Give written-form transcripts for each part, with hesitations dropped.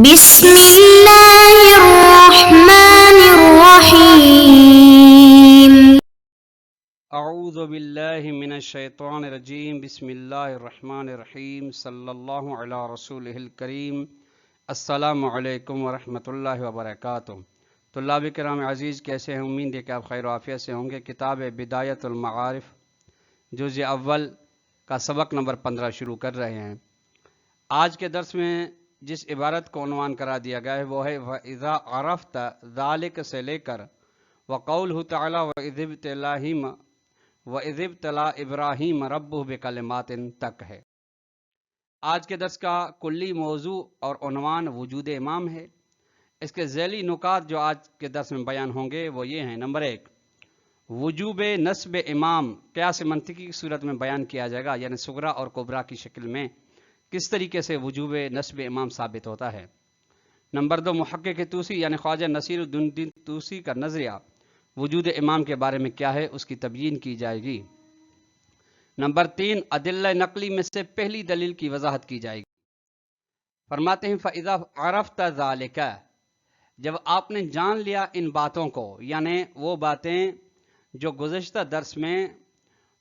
بسم اللہ الرحمن الرحیم اعوذ باللہ من الشیطان الرجیم بسم اللہ الرحمن الرحیم صلی اللہ علی رسولہ الکریم السلام علیکم ورحمۃ اللہ وبرکاتہ۔ طلاب کرام عزیز، کیسے ہیں؟ امید ہے کہ آپ خیر و عافیت سے ہوں گے۔ کتاب بدایت المعارف جزء اول کا سبق نمبر 15 شروع کر رہے ہیں۔ آج کے درس میں جس عبارت کو عنوان کرا دیا گیا ہے وہ ہے وَإِذَا عَرَفْتَ ذَلِكَ سے لے کر وَقَوْلُهُ تَعَالَى وَإِذِ ابْتَلَى إِبْرَاهِيمَ رَبُّهُ بِكَلِمَاتٍ تک ہے۔ آج کے درس کا کلی موضوع اور عنوان وجود امام ہے۔ اس کے ذیلی نکات جو آج کے درس میں بیان ہوں گے وہ یہ ہیں۔ نمبر 1، وجوب نسب امام قیاس منطقی کی صورت میں بیان کیا جائے گا، یعنی صغرا اور کبرا کی شکل میں کس طریقے سے وجوب نسب امام ثابت ہوتا ہے۔ نمبر 2، محقق طوسی یعنی خواجہ نصیر الدین طوسی کا نظریہ وجود امام کے بارے میں کیا ہے، اس کی تبیین کی جائے گی۔ نمبر 3، ادلہ نقلی میں سے پہلی دلیل کی وضاحت کی جائے گی۔ فرماتے ہیں فَإِذَا عَرَفْتَ ذَلِكَ، جب آپ نے جان لیا ان باتوں کو، یعنی وہ باتیں جو گزشتہ درس میں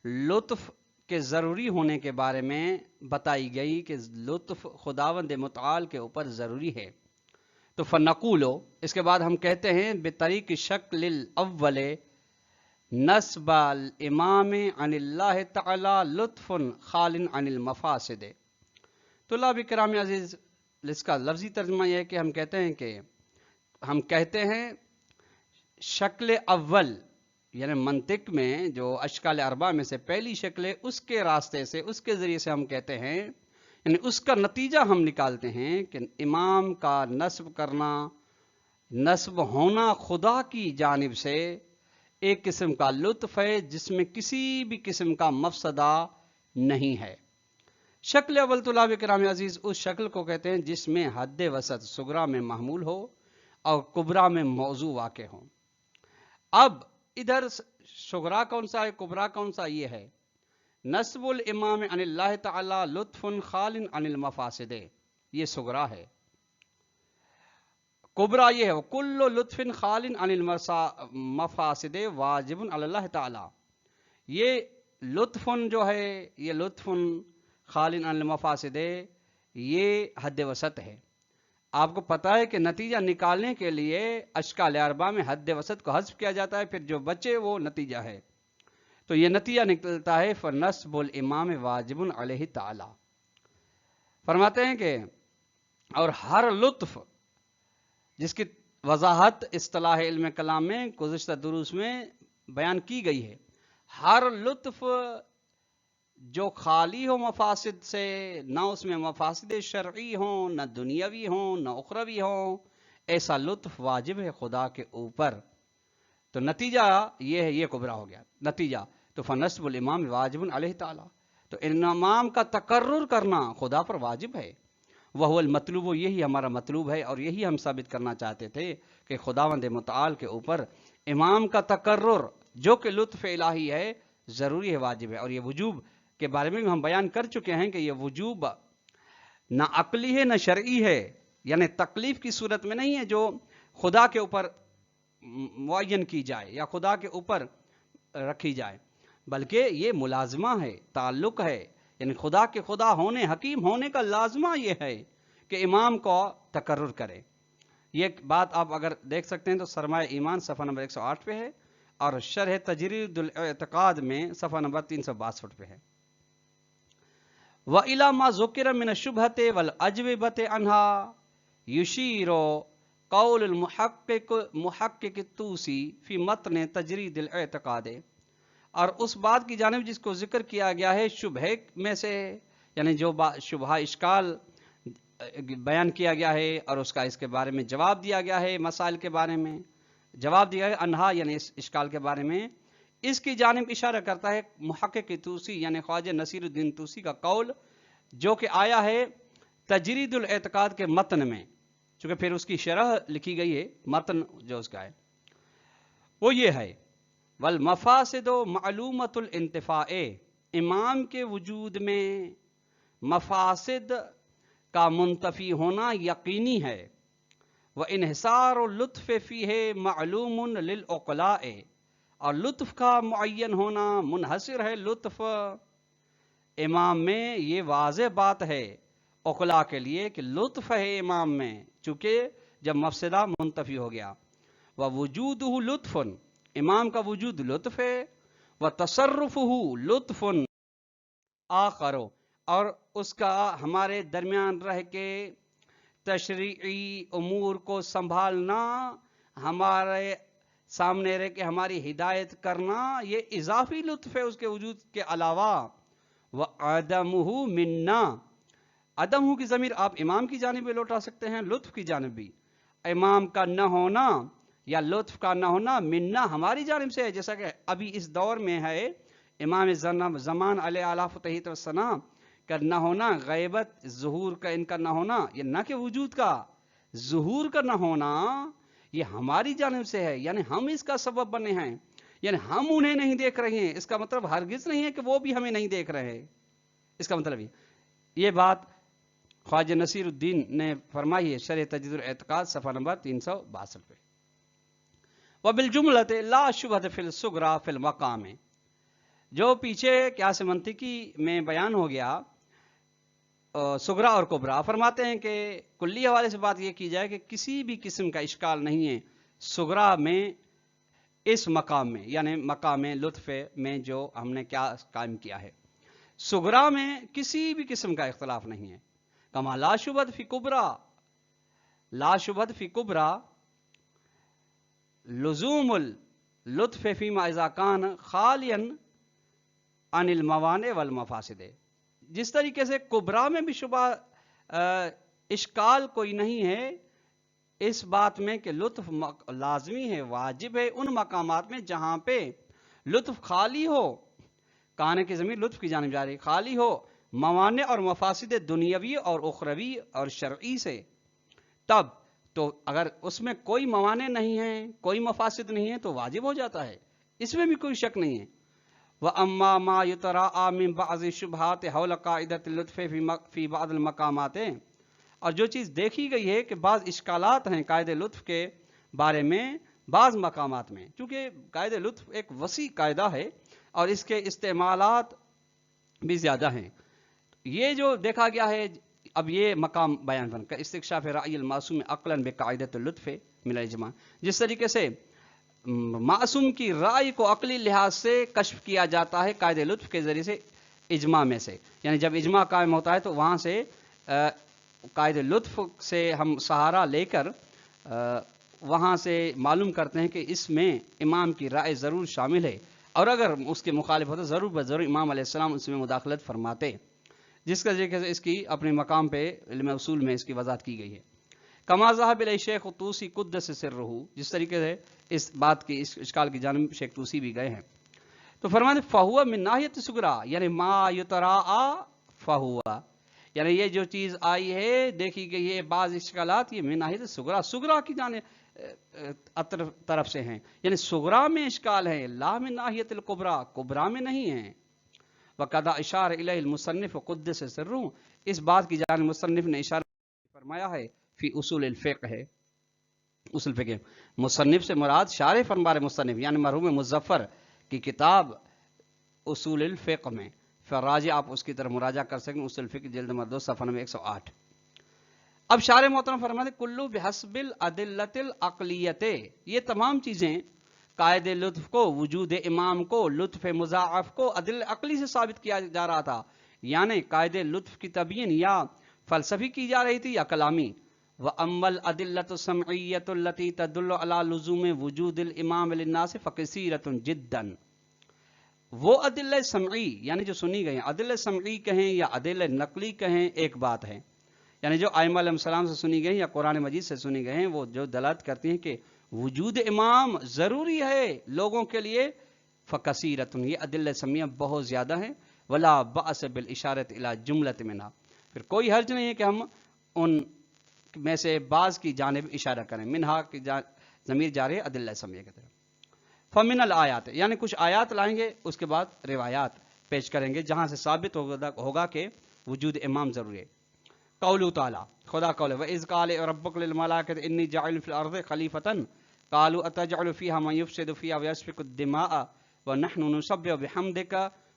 لطف کے ضروری ہونے کے بارے میں بتائی گئی کہ لطف خداوند متعال کے اوپر ضروری ہے، تو فنقولو، اس کے بعد ہم کہتے ہیں بطریق شکل الاول نسب الامام عن اللہ تعالی لطف خال عن المفاسد۔ طلاب کرام عزیز، اس کا لفظی ترجمہ یہ ہے کہ ہم کہتے ہیں شکل اول، یعنی منطق میں جو اشکال اربع میں سے پہلی شکل ہے اس کے راستے سے، اس کے ذریعے سے ہم کہتے ہیں، یعنی اس کا نتیجہ ہم نکالتے ہیں کہ امام کا نسب کرنا، نسب ہونا خدا کی جانب سے ایک قسم کا لطف ہے جس میں کسی بھی قسم کا مفسدہ نہیں ہے۔ شکل اول طلاب کرام عزیز اس شکل کو کہتے ہیں جس میں حد وسط صغرا میں محمول ہو اور کبرا میں موضوع واقع ہو۔ اب ادھر صغرا کون سا ہے، کبرا کون سا؟ یہ ہے نسب الامام عن اللہ تعالی لطف خال عن المفاسد، یہ صغرا ہے۔ کبرا یہ ہے کل لطف خال عن المفاسد واجب علی اللہ تعالی، یہ لطف جو ہے، یہ لطف خال عن المفاسد، یہ حد وسط ہے۔ آپ کو پتا ہے کہ نتیجہ نکالنے کے لیے اشکال اربع میں حد وسط کو حذف کیا جاتا ہے، پھر جو بچے وہ نتیجہ ہے، تو یہ نتیجہ نکلتا ہے فنسب الامام واجب علیہ تعالی۔ فرماتے ہیں کہ اور ہر لطف جس کی وضاحت اصطلاح علم کلام میں گزشتہ دروس میں بیان کی گئی ہے، ہر لطف جو خالی ہو مفاسد سے، نہ اس میں مفاسد شرعی ہوں، نہ دنیاوی ہوں، نہ اخروی ہوں، ایسا لطف واجب ہے خدا کے اوپر۔ تو نتیجہ یہ ہے، یہ کبرا ہو گیا نتیجہ، تو فنسب الامام واجب علیہ تعالی، تو امام کا تقرر کرنا خدا پر واجب ہے۔ وہ المطلوب، یہی ہمارا مطلوب ہے اور یہی ہم ثابت کرنا چاہتے تھے کہ خداوند متعال کے اوپر امام کا تقرر جو کہ لطف الہی ہے ضروری ہے، واجب ہے۔ اور یہ وجوب کے بارے میں ہم بیان کر چکے ہیں کہ یہ وجوب نہ عقلی ہے نہ شرعی ہے، یعنی تکلیف کی صورت میں نہیں ہے جو خدا کے اوپر معین کی جائے یا خدا کے اوپر رکھی جائے، بلکہ یہ ملازمہ ہے، تعلق ہے، یعنی خدا کے خدا ہونے، حکیم ہونے کا لازمہ یہ ہے کہ امام کو تقرر کرے۔ یہ بات آپ اگر دیکھ سکتے ہیں تو سرمایہ ایمان صفحہ نمبر 108 پہ ہے، اور شرح تجرید الاعتقاد میں صفحہ نمبر 362 پہ ہے۔ وَإِلَى مَا ذُكِرَ مِنَ الشُّبْهَةِ وَالْأَجْوِبَةِ عَنْهَا يُشِيرُ قول المحقق الطوسی فی متن تجرید الاعتقاد، اور اس بات کی جانب جس کو ذکر کیا گیا ہے شبہ میں سے، یعنی جو شبہ اشکال بیان کیا گیا ہے اور اس کے بارے میں جواب دیا گیا ہے، مسائل کے بارے میں جواب دیا ہے، انہا یعنی اس اشکال کے بارے میں، اس کی جانب اشارہ کرتا ہے محقق طوسی یعنی خواجہ نصیر الدین طوسی کا قول، جو کہ آیا ہے تجرید الاعتقاد کے متن میں، چونکہ پھر اس کی شرح لکھی گئی ہے، متن جو اس کا ہے وہ یہ ہے والمفاسد معلومۃ الانتفاع، امام کے وجود میں مفاسد کا منتفی ہونا یقینی ہے، وہ انحصار و لطف فیہ معلوم للعقلاء، اور لطف کا معین ہونا منحصر ہے لطف امام میں، یہ واضح بات ہے عقلاء کے لیے کہ لطف ہے امام میں، چونکہ جب مفسدہ منتفی ہو گیا۔ ووجودہ لطف، امام کا وجود لطف ہے، وتصرفہ لطف آخر، اور اس کا ہمارے درمیان رہ کے تشریعی امور کو سنبھالنا، ہمارے سامنے رہ کے ہماری ہدایت کرنا، یہ اضافی لطف ہے اس کے وجود کے علاوہ۔ وعدمہ منا، عدم کی ضمیر آپ امام کی جانب بھی لوٹا سکتے ہیں، لطف کی جانب بھی۔ امام کا نہ ہونا یا لطف کا نہ ہونا منا ہماری جانب سے ہے، جیسا کہ ابھی اس دور میں ہے امام زمان علیہ آلاف و تحیت والسلام کا نہ ہونا، غیبت ظہور کا ان کا نہ ہونا، یہ نہ کہ وجود کا، ظہور کا نہ ہونا یہ ہماری جانب سے ہے، یعنی ہم اس کا سبب بنے ہیں، یعنی ہم انہیں نہیں دیکھ رہے ہیں، اس کا مطلب ہرگز نہیں ہے کہ وہ بھی ہمیں نہیں دیکھ رہے ہیں، اس کا مطلب یہ بات خواجہ نصیر الدین نے فرمائی ہے شرح تجدید الاعتقاد صفحہ نمبر 362 پہ۔ وبالجملۃ لا شبہۃ فی الصغریٰ فی المقام، جو پیچھے قیاس منطقی میں بیان ہو گیا صغریٰ اور کبریٰ، فرماتے ہیں کہ کلی حوالے سے بات یہ کی جائے کہ کسی بھی قسم کا اشکال نہیں ہے صغریٰ میں، اس مقام میں، یعنی مقام لطف میں جو ہم نے کیا قائم کیا ہے، صغریٰ میں کسی بھی قسم کا اختلاف نہیں ہے۔ کما لا شبہۃ فی کبریٰ، لا شبہۃ فی کبریٰ لزوم اللطف فیما اذا کان خالیا عن الموانع والمفاسد، جس طریقے سے کبریٰ میں بھی شبہ اشکال کوئی نہیں ہے اس بات میں کہ لطف لازمی ہے، واجب ہے ان مقامات میں جہاں پہ لطف خالی ہو، کانے کی ضمیر لطف کی جانب جا رہی، خالی ہو موانع اور مفاسد دنیاوی اور اخروی اور شرعی سے، تب تو اگر اس میں کوئی موانع نہیں ہے، کوئی مفاسد نہیں ہے تو واجب ہو جاتا ہے، اس میں بھی کوئی شک نہیں ہے۔ وَأَمَّا مَا يُتَرَاءَ مِن بَعْضِ الشُّبْهَاتِ حَوْلَ قَاعِدَةِ اللُّطْفِ فِي بَعْضِ الْمَقَامَاتِ، اور جو چیز دیکھی گئی ہے کہ بعض اشکالات ہیں قاعدہ لطف کے بارے میں بعض مقامات میں، چونکہ قاعدہ لطف ایک وسیع قاعدہ ہے اور اس کے استعمالات بھی زیادہ ہیں، یہ جو دیکھا گیا ہے اب یہ مقام بیان بن کر استکشاف رأی المعصوم عقلا بقاعدۃ اللطف من الاجماع، جس طریقے سے معصوم کی رائے کو عقلی لحاظ سے کشف کیا جاتا ہے قاعدہ لطف کے ذریعے سے اجماع میں سے، یعنی جب اجماع قائم ہوتا ہے تو وہاں سے قاعدہ لطف سے ہم سہارا لے کر وہاں سے معلوم کرتے ہیں کہ اس میں امام کی رائے ضرور شامل ہے، اور اگر اس کے مخالف ہوتا ضرور بضرور امام علیہ السلام اس میں مداخلت فرماتے، جس کا ذکر اس کی اپنے مقام پہ علم اصول میں اس کی وضاحت کی گئی ہے۔ کما ذهب الیہ شیخ طوسی قدس سرہ، جس طریقے سے اس بات کی اس اشکال کی جانب شیخ طوسی بھی گئے ہیں، تو فرماتے فہو من ناحیۃ صغریٰ، یعنی ما یتراء فہو، یعنی یہ جو چیز آئی ہے دیکھی گئی ہے بعض اشکالات یہ من ناحیۃ صغریٰ، صغریٰ کی جانب طرف سے ہیں، یعنی صغریٰ میں اشکال ہے، لا من ناحیۃ الکبریٰ، کبریٰ میں نہیں ہیں۔ وقد اشار الیہ المصنف قدس سرہ، اس بات کی جانب مصنف نے اشارہ فرمایا ہے فی اصول الفقہ ہے، اصول فقہ، مصنف سے مراد شارح فرمار مصنف یعنی مرحوم مظفر کی کتاب اصول الفقہ میں، فراجع آپ اس کی طرف مراجعہ کر سکیں، اصول الفقہ جلد نمبر 2 صفحہ نمبر 108۔ اب شارح محترم فرماتے کلو بحسب الادلۃ العقلیۃ، یہ تمام چیزیں قائد لطف کو، وجود امام کو، لطف مضاعف کو عدل عقلی سے ثابت کیا جا رہا تھا، یعنی قائد لطف کی تبیین یا فلسفی کی جا رہی تھی یا کلامی۔ وَأَمَّا الْأَدِلَّةُ السَّمْعِيَّةُ الَّتِي تَدُلُّ عَلَى لُزُومِ وُجُودِ الْإِمَامِ لِلنَّاسِ فَكَثِيرَةٌ جِدًّا، وہ ادلہ سمعی یعنی جو سنی گئی ہیں، ادلہ سمعی کہیں یا ادلہ نقلی کہیں ایک بات ہے، یعنی جو ائمہ علیہ السلام سے سنی گئی یا قرآن مجید سے سنی گئی ہیں، وہ جو دلالت کرتی ہیں کہ وجود امام ضروری ہے لوگوں کے لیے، فکثیرۃ، یہ ادلہ سمیہ بہت زیادہ ہیں، ولا بأس بالاشارۃ الی جملۃ منہا، پھر کوئی حرج نہیں ہے کہ ہم ان میں سے بعض کی جانب اشارہ کریں، منہا کی ضمیر جا رہی ہے ادلہ سمیہ کی طرف۔ فمن الآیات، یعنی کچھ آیات لائیں گے، اس کے بعد روایات پیش کریں گے جہاں سے ثابت ہوگا کہ وجود امام ضروری ہے۔ قولو تعالی خدا قول ہے وَإِذْ قَالَ رَبُّكَ لِلْمَلَائِكَةِ إِنِّي جَاعِلٌ فِي الْأَرْضِ خَلِيفَةً قَالُوا أَتَجْعَلُ فِيهَا مَن يُفْسِدُ فِيهَا وَيَسْفِكُ الدِّمَاءَ وَنَحْنُ نُسَبِّحُ بِحَمْدِكَ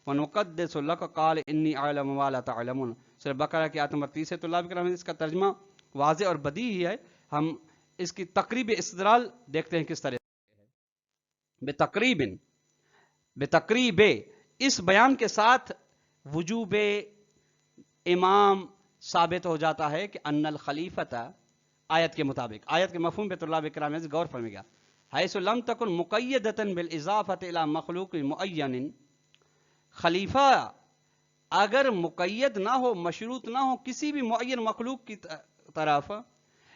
وَنُقَدِّسُ لَكَ قَالَ إِنِّي أَعْلَمُ مَا لَا تَعْلَمُونَ سورہ بقرہ کی آیت نمبر 30 ہے۔ طلاب کرام اس کا ترجمہ واضح اور بدیہی ہے، ہم اس کی تقریب استدلال دیکھتے ہیں کس طرح بتقریب اس بیان کے ساتھ وجوب امام ثابت ہو جاتا ہے کہ ان الخلیفۃ آیت کے مطابق، آیت کے مفہوم پہ طلاب کرام نے غور فرمائے گا، حیث لم تکن مقیدۃ بالاضافۃ الی مخلوق معین، خلیفہ اگر مقید نہ ہو، مشروط نہ ہو کسی بھی معین مخلوق کی طرف،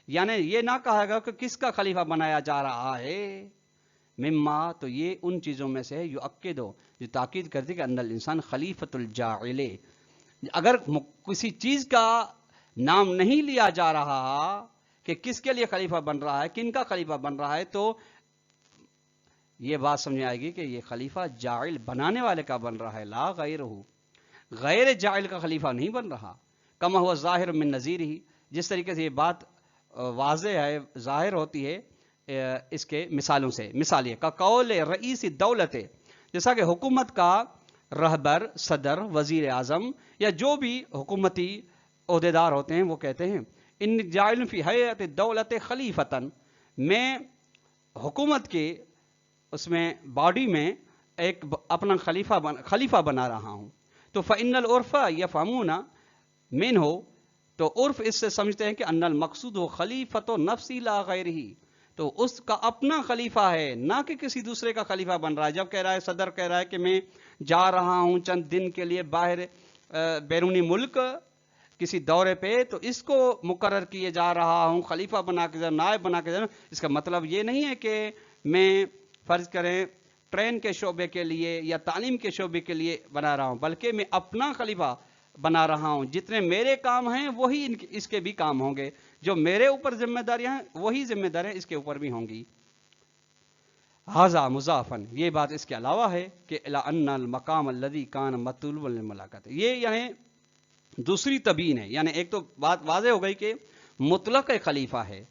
یعنی یہ نہ کہا گا کہ کس کا خلیفہ بنایا جا رہا ہے، مما تو یہ ان چیزوں میں سے ہے یؤکد جو تاکید کرتی کہ ان الانسان خلیفۃ الجاعل، اگر کسی چیز کا نام نہیں لیا جا رہا کہ کس کے لیے خلیفہ بن رہا ہے، کن کا خلیفہ بن رہا ہے، تو یہ بات سمجھ آئے گی کہ یہ خلیفہ جاعل بنانے والے کا بن رہا ہے، لا غیرہ، غیر جاعل کا خلیفہ نہیں بن رہا، کما ہوا ظاہر من نظیر ہی، جس طریقے سے یہ بات واضح ہے، ظاہر ہوتی ہے اس کے مثالوں سے۔ مثال یہ کا قول رئیس دولت، جیسا کہ حکومت کا رہبر، صدر، وزیر اعظم یا جو بھی حکومتی عہدیدار ہوتے ہیں وہ کہتے ہیں ان جاعل فی حیات الدولت خلیفتن، میں حکومت کے اس میں باڈی میں ایک اپنا خلیفہ بنا رہا ہوں، تو فإن العرف یفہمون منہ، تو عرف اس سے سمجھتے ہیں کہ ان المقصود ہو خلیفۃ نفسی لا غیرہ، تو اس کا اپنا خلیفہ ہے نہ کہ کسی دوسرے کا خلیفہ بن رہا ہے۔ جب کہہ رہا ہے صدر کہہ رہا ہے کہ میں جا رہا ہوں چند دن کے لیے باہر بیرونی ملک کسی دورے پہ، تو اس کو مقرر کیے جا رہا ہوں، خلیفہ بنا کے نائب بنا کے، اس کا مطلب یہ نہیں ہے کہ میں فرض کریں ٹرین کے شعبے کے لیے یا تعلیم کے شعبے کے لیے بنا رہا ہوں، بلکہ میں اپنا خلیفہ بنا رہا ہوں، جتنے میرے کام ہیں وہی اس کے بھی کام ہوں گے، جو میرے اوپر ذمہ داریاں ہیں وہی ذمہ داریاں اس کے اوپر بھی ہوں گی۔ ھذا مضافن، یہ بات اس کے علاوہ ہے کہ الی ان المقام الذی کان مطلوبا للملائکۃ، یہ یعنی دوسری تبیین ہے، یعنی ایک تو بات واضح ہو گئی کہ مطلق خلیفہ ہے،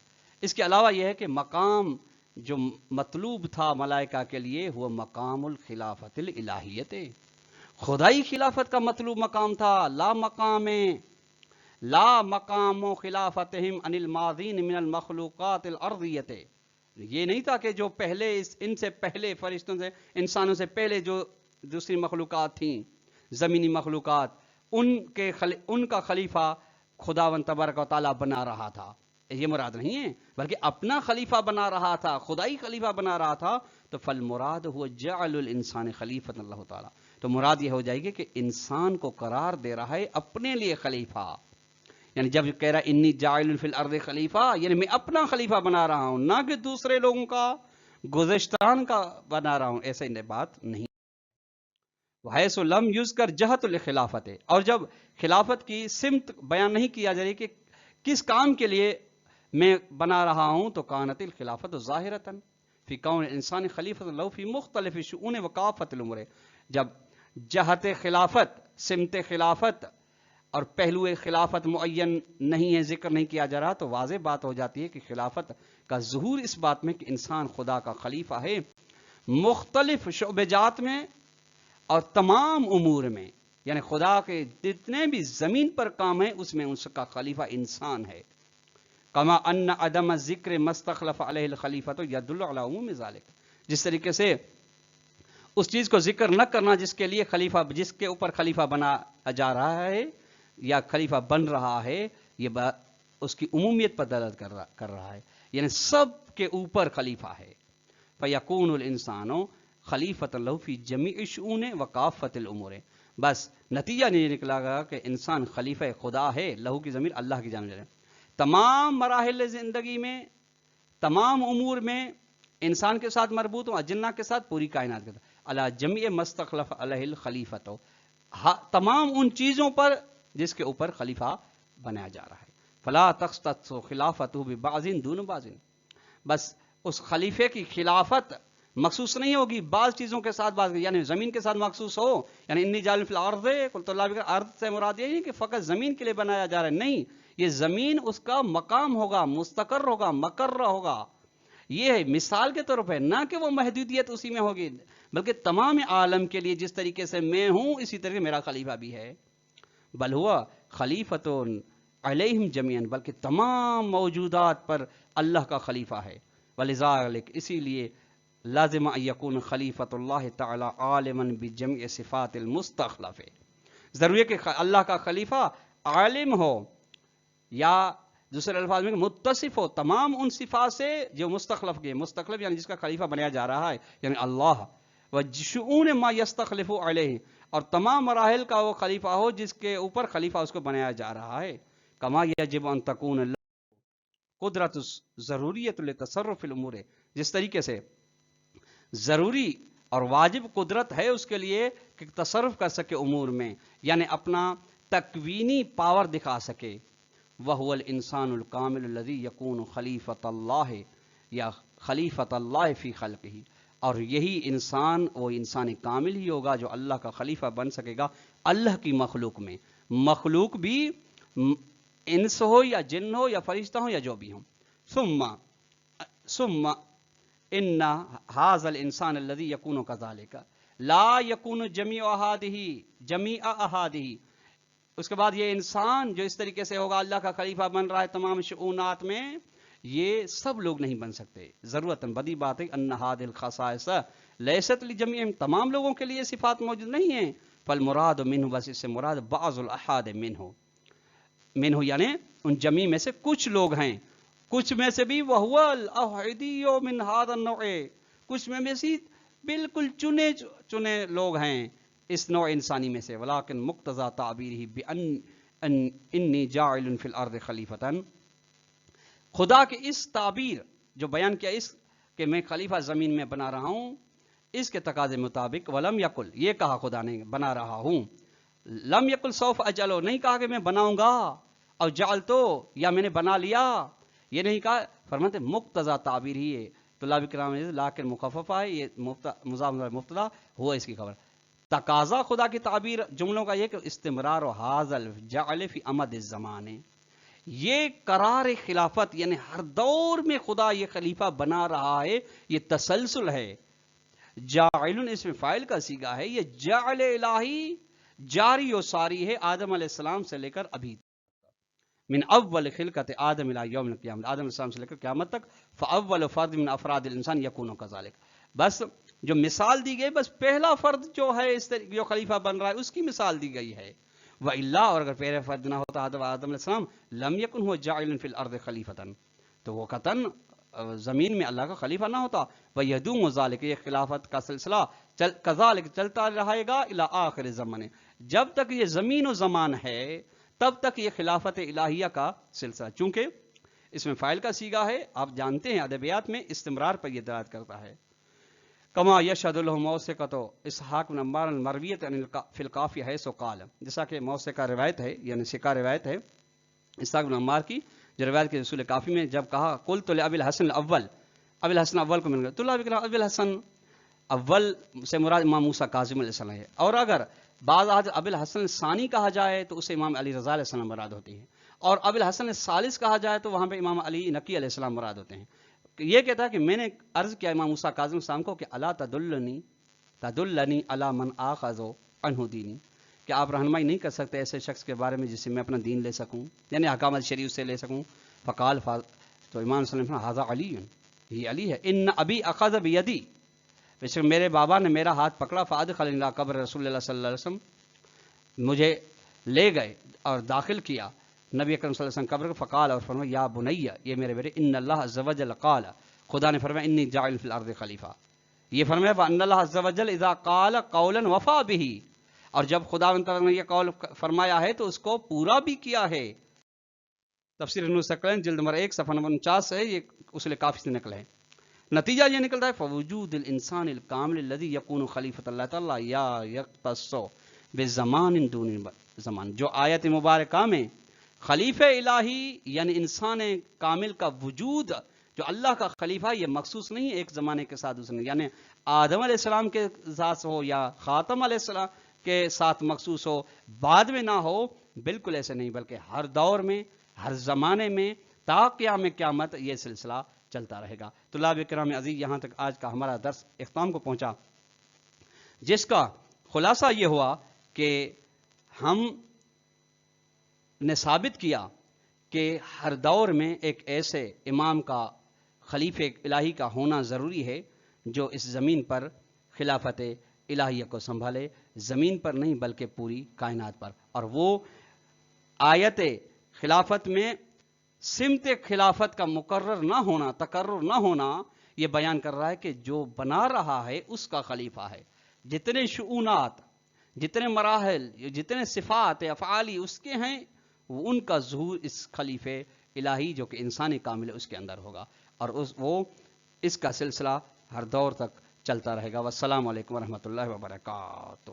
اس کے علاوہ یہ ہے کہ مقام جو مطلوب تھا ملائکہ کے لیے وہ مقام الخلافت الالہیت، خدائی خلافت کا مطلوب مقام تھا، لا مقام خلافتہم عن الماضین من المخلوقات الارضیت، یہ نہیں تھا کہ جو پہلے ان سے پہلے فرشتوں سے، انسانوں سے پہلے جو دوسری مخلوقات تھیں، زمینی مخلوقات، ان کا خلیفہ خداوند تبارک و تعالیٰ بنا رہا تھا، یہ مراد نہیں ہے، بلکہ اپنا خلیفہ بنا رہا تھا، خدائی خلیفہ بنا رہا تھا، تو فالمراد هو جعل الانسان خلیفۃ اللہ تعالیٰ، تو مراد یہ ہو جائے گی کہ انسان کو قرار دے رہا ہے اپنے لیے خلیفہ، یعنی جب کہہ رہا ہے انی جاعل فی الارض خلیفہ، یعنی میں اپنا خلیفہ بنا رہا ہوں، نہ کہ دوسرے لوگوں کا، گزشتان کا بنا رہا ہوں، ایسے بات نہیں۔ وحیث لم یذکر جہت الخلافت، اور جب خلافت کی سمت بیان نہیں کیا جا رہی کہ کس کام کے لیے میں بنا رہا ہوں، تو کانت الخلافت ظاہرتاً فی کون انسان خلیفۃ لہ فی مختلف شؤون وکافۃ الامور، جب جہت خلافت، سمت خلافت اور پہلو خلافت معین نہیں ہے، ذکر نہیں کیا جا رہا، تو واضح بات ہو جاتی ہے کہ خلافت کا ظہور اس بات میں کہ انسان خدا کا خلیفہ ہے مختلف شعبہ جات میں اور تمام امور میں، یعنی خدا کے جتنے بھی زمین پر کام ہیں اس میں اس کا خلیفہ انسان ہے۔ کما ان عدم ذکر مستخلف علیہ الخلیفۃ یدل علی عموم ذالک، جس طریقے سے اس چیز کو ذکر نہ کرنا جس کے لیے خلیفہ، جس کے اوپر خلیفہ بنا جا رہا ہے یا خلیفہ بن رہا ہے، یہ بات اس کی عمومیت پر دلالت کر رہا ہے، یعنی سب کے اوپر خلیفہ ہے۔ فیکون الانسان خلیفۃ لہ فی جمیع الشؤون وکافۃ الامور، بس نتیجہ نہیں نکلا گا کہ انسان خلیفہ خدا ہے، لہو کی ضمیر اللہ کی جانب ہے، تمام مراحل زندگی میں، تمام امور میں، انسان کے ساتھ مربوط ہوں، جنہ کے ساتھ، پوری کائنات کے ساتھ، علی جمیع مستخلف علیہ الخلیفۃ، تمام ان چیزوں پر جس کے اوپر خلیفہ بنایا جا رہا ہے۔ فلا تختص خلافتہ ببعض دون بعض، بس اس خلیفے کی خلافت مخصوص نہیں ہوگی بعض چیزوں کے ساتھ، بعض یعنی زمین کے ساتھ مخصوص ہو، یعنی انی جاعل فی الارض، ارض سے مراد یہ نہیں کہ فقط زمین کے لیے بنایا جا رہا ہے، نہیں، یہ زمین اس کا مقام ہوگا، مستقر ہوگا، مقرر ہوگا. یہ ہے مثال کے طور پہ، نہ کہ وہ محدودیت اسی میں ہوگی، بلکہ تمام عالم کے لیے جس طریقے سے میں ہوں اسی طریقے میرا خلیفہ بھی ہے. بل ہوا خلیفۃ علیہم جمیعاً، بلکہ تمام موجودات پر اللہ کا خلیفہ ہے. ولذالک، اسی لیے لازم ان یکون خلیفۃ اللہ تعالی عالما بجميع صفات المستخلف، ضروری ہے کہ اللہ کا خلیفہ عالم ہو، یا دوسرے الفاظ میں متصف ہو تمام ان صفات سے جو مستخلف کے، مستخلف یعنی جس کا خلیفہ بنایا جا رہا ہے یعنی اللہ، وشؤون ما یستخلف علیہ، اور تمام مراحل کا وہ خلیفہ ہو جس کے اوپر خلیفہ اس کو بنایا جا رہا ہے. کما یجب ان تکون قدرت ضروریت لتصرف الامور، جس طریقے سے ضروری اور واجب قدرت ہے اس کے لیے کہ تصرف کر سکے امور میں، یعنی اپنا تکوینی پاور دکھا سکے. وَهُوَ الْإِنسَانُ الْكَامِلُ الَّذِي يَكُونُ خَلِيفَةَ اللَّهِ، یا خلیفۃ اللہ فی خلقہ، اور یہی انسان وہ انسان کامل ہی ہوگا جو اللہ کا خلیفہ بن سکے گا اللہ کی مخلوق میں. مخلوق بھی انس ہو یا جن ہو یا فرشتہ ہو یا جو بھی ہوں. ثم ان هذا الانسان الذي يكون كذلك لا يكون جميع احادہ، اس کے بعد یہ انسان جو اس طریقے سے ہوگا اللہ کا خلیفہ بن رہا ہے تمام شؤونات میں، یہ سب لوگ نہیں بن سکتے. ضرورت بدی بات ہے ان هذه الخصائص لیست لجميع، تمام لوگوں کے لیے صفات موجود نہیں ہیں. فالمراد منه، بس اس سے مراد بعض الاحاد منہ یعنی ان جمی میں سے کچھ لوگ ہیں، کچھ میں سے بھی وہو الاحدی من هذا النوع، کچھ میں سے بالکل چنے لوگ ہیں اس نوع انسانی میں سے. ولیکن مقتضى تعبیرہ بان انی جاعل فی الارض خلیفۃ، خدا کے اس تعبیر جو بیان کیا اس کہ میں خلیفہ زمین میں بنا رہا ہوں، اس کے تقاضے مطابق ولم یقل، یہ کہا خدا نے بنا رہا ہوں، لم یقل سوف اجعلو، نہیں کہا کہ میں بناؤں گا، اور جعلتو یا میں نے بنا لیا، یہ نہیں کہا. فرماتے مقتضى تعبیر ہی ہے. طلاب کرام لیکن مخففہ ہے، یہ مضاف مبتدا ہوا اس کی خبر. تقاضا خدا کی تعبیر جملوں کا یہ کہ استمرار و حاضل جعل فی امد الزمان، یہ قرار خلافت یعنی ہر دور میں خدا یہ خلیفہ بنا رہا ہے، یہ تسلسل ہے. جاعل اس میں فاعل کا صیغہ ہے، یہ جعل الہی جاری و ساری ہے آدم علیہ السلام سے لے کر ابھی، من اول خلقت آدم الى یوم القیامت، آدم علیہ السلام سے لے کر قیامت تک. فاول فرد من افراد الانسان یکون کذالک، بس جو مثال دی گئی بس پہلا فرد جو ہے اس جو خلیفہ بن رہا ہے اس کی مثال دی گئی ہے. والا، اور اگر پہلا فرد نہ ہوتا آدم علیہ السلام، لم یکن هو جاعل فی الارض خلیفۃ، تو وہ قطعاً زمین میں اللہ کا خلیفہ نہ ہوتا. وَيَدُومُ ذَلِكَ، یہ خلافت کا سلسلہ کذالک چلتا رہے گا الی آخر الزمن، جب تک یہ زمین و زمان ہے تب تک یہ خلافت الہیہ کا سلسلہ. چونکہ اس میں فاعل کا صیغہ ہے، آپ جانتے ہیں ادبیات میں استمرار پر یہ دلالت کرتا ہے. کما یشہد له موثقۃ اسحاق بن عمار المرویۃ فی القافیہ حیث قال، جیسا کہ موثقہ روایت ہے یعنی ثقہ روایت ہے اسحاق بن عمار کی، جو روایت کے رسول کافی میں جب کہا قلت لابی الحسن الاول، ابی الحسن اول کو مل گیا، تو ابی الحسن اول سے مراد امام موسیٰ کاظم علیہ السلام ہے. اور اگر بعض ابی الحسن ثانی کہا جائے تو اسے امام علی رضا علیہ السلام مراد ہوتی ہے، اور ابی الحسن ثالث کہا جائے تو وہاں پہ امام علی نقی علیہ السلام مراد ہوتے ہیں. یہ کہتا ہے کہ میں نے عرض کیا امام موسیٰ کاظم السلام کو کہ الا تدلنی علی من آخذ عنہ دینی، کہ آپ رہنمائی نہیں کر سکتے ایسے شخص کے بارے میں جس سے میں اپنا دین لے سکوں، یعنی احکامات شریعت سے لے سکوں. فقال تو امام صلی اللہ علیہ وسلم ھذا علی، یہ علی ہے. ان ابی اخذ بیدی، بے شک میرے بابا نے میرا ہاتھ پکڑا، فادخلنی الی قبر رسول اللہ صلی اللہ علیہ وسلم، مجھے لے گئے اور داخل کیا نبی اکرم صلی اللہ علیہ وسلم قبر کو. فقال، اور فرمایا یا بنی، یہ میرے بیٹے، ان اللہ عز وجل قال، خدا نے فرمایا انی جاعل فی الارض خلیفہ، یہ فرمایا وان اللہ عز وجل اذا قال قولا وفا به، اور جب خدا نے یہ قول فرمایا ہے تو اس کو پورا بھی کیا ہے. تفسیر نور ثقلین جلد نمبر 1 صفحہ نمبر 49 ہے، یہ اصول کافی سے نکلا ہے. نتیجہ یہ نکلتا ہے فوجود الانسان الکامل الذي يكون خلیفۃ اللہ تعالی یا یختص بزمان دون زمان، جو آیت مبارکہ میں خلیفہ الہی یعنی انسان کامل کا وجود جو اللہ کا خلیفہ، یہ مخصوص نہیں ایک زمانے کے ساتھ دوسرے، یعنی آدم علیہ السلام کے ساتھ ہو یا خاتم علیہ السلام کے ساتھ مخصوص ہو بعد میں نہ ہو، بالکل ایسے نہیں، بلکہ ہر دور میں ہر زمانے میں تا قیام قیامت یہ سلسلہ چلتا رہے گا۔ طلاب کرام عزیز، یہاں تک آج کا ہمارا درس اختتام کو پہنچا، جس کا خلاصہ یہ ہوا کہ ہم نے ثابت کیا کہ ہر دور میں ایک ایسے امام کا، خلیفہ الہی کا ہونا ضروری ہے جو اس زمین پر خلافت الہیہ کو سنبھالے، زمین پر نہیں بلکہ پوری کائنات پر۔ اور وہ آیت خلافت میں سمت خلافت کا مقرر نہ ہونا، تقرر نہ ہونا، یہ بیان کر رہا ہے کہ جو بنا رہا ہے اس کا خلیفہ ہے۔ جتنے شؤونات، جتنے مراحل، جتنے صفات افعالی اس کے ہیں، وہ ان کا ظہور اس خلیفہ الہی جو کہ انسانی کامل ہے اس کے اندر ہوگا، اور وہ اس کا سلسلہ ہر دور تک چلتا رہے گا۔ والسلام علیکم ورحمۃ اللہ وبرکاتہ۔